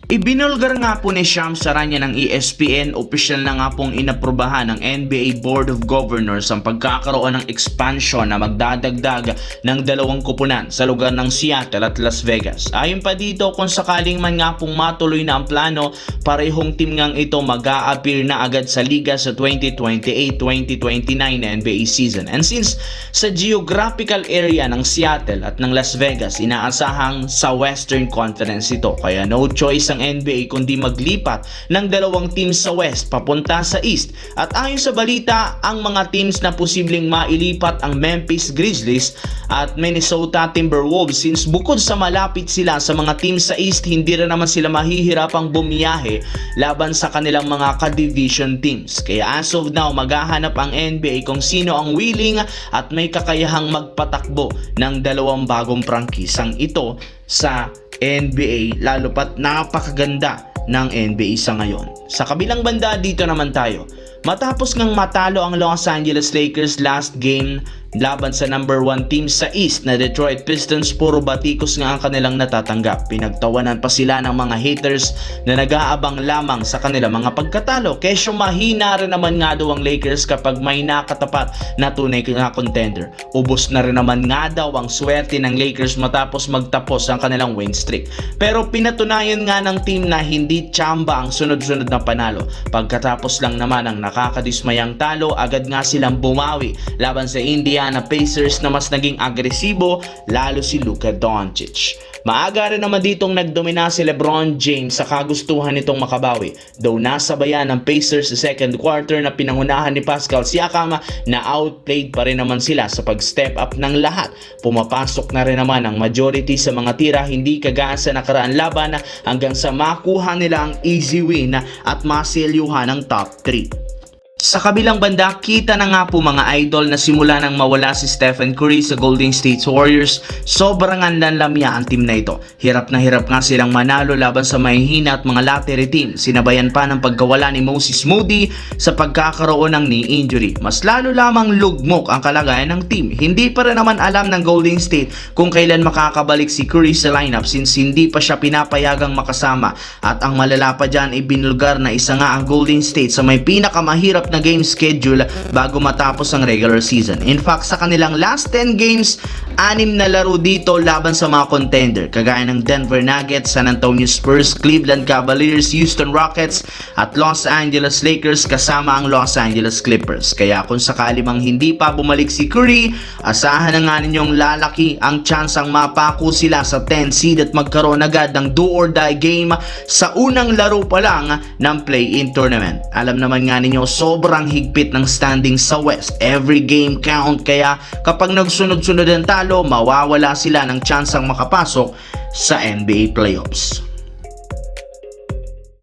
Ibinulgar nga po ni Shams Charania ng ESPN, opisyal na nga pong inaprubahan ng NBA Board of Governors ang pagkakaroon ng expansion na magdadagdag ng 2 kupunan sa lugar ng Seattle at Las Vegas. Ayon pa dito, kung sakaling man nga pong matuloy na ang plano, parehong team ngang ito mag-a-appear na agad sa liga sa 2028-2029 na NBA season. And since sa geographical area ng Seattle at ng Las Vegas, inaasahang sa Western Conference ito, kaya no choice ang NBA kundi maglipat ng 2 teams sa West papunta sa East. At ayon sa balita, ang mga teams na posibleng mailipat ang Memphis Grizzlies at Minnesota Timberwolves, since bukod sa malapit sila sa mga teams sa East, hindi rin naman sila mahihirapang bumiyahe laban sa kanilang mga ka-division teams. Kaya as of now, maghahanap ang NBA kung sino ang willing at may kakayahang magpatakbo ng 2 bagong prangkisang ito sa NBA, lalo pat napakaganda ng NBA sa ngayon. Sa kabilang banda, dito naman tayo. Matapos ngang matalo ang Los Angeles Lakers last game laban sa number 1 team sa East na Detroit Pistons, puro batikos nga ang kanilang natatanggap. Pinagtawanan pa sila ng mga haters na nag-aabang lamang sa kanilang mga pagkatalo. Kesyo mahina rin naman nga daw ang Lakers kapag may nakatapat na tunay na contender. Ubos na rin naman nga daw ang swerte ng Lakers matapos magtapos ang kanilang win streak. Pero pinatunayan nga ng team na hindi tsamba ang sunod-sunod na panalo. Pagkatapos lang naman ang nakakadismayang talo, agad nga silang bumawi laban sa Indiana Pacers na mas naging agresibo, lalo si Luka Doncic. Maaga rin naman ditong nagdomina si LeBron James sa kagustuhan nitong makabawi. Though nasabayan ng Pacers sa second quarter na pinangunahan ni Pascal Siakam, na outplayed pa rin naman sila sa pag-step up ng lahat. Pumapasok na rin naman ang majority sa mga tira, hindi kagaya sa nakaraan laban, hanggang sa makuha nila ang easy win at maselyuhan ng top 3. Sa kabilang banda, kita na nga po mga idol na simula nang mawala si Stephen Curry sa Golden State Warriors, sobrang anlamlamya ang team na ito. Hirap na hirap nga silang manalo laban sa mahihina at mga lottery team. Sinabayan pa ng pagkawala ni Moses Moody sa pagkakaroon ng knee injury. Mas lalo lamang lugmok ang kalagayan ng team. Hindi pa rin naman alam ng Golden State kung kailan makakabalik si Curry sa lineup, since hindi pa siya pinapayagang makasama. At ang malala pa dyan, ibinulgar na isa nga ang Golden State sa may pinakamahirap na game schedule bago matapos ang regular season. In fact, sa kanilang last 10 games, 6 na laro dito laban sa mga contender kagaya ng Denver Nuggets, San Antonio Spurs, Cleveland Cavaliers, Houston Rockets at Los Angeles Lakers kasama ang Los Angeles Clippers. Kaya kung sakali mang hindi pa bumalik si Curry, asahan na nga ninyong lalaki ang tsansang mapako sila sa 10 seed at magkaroon agad ng do or die game sa unang laro pa lang ng play-in tournament. Alam naman nga ninyo, sobrang higpit ng standing sa West. Every game count, kaya kapag nagsunod-sunod ang talo, mawawala sila ng tsansang makapasok sa NBA playoffs.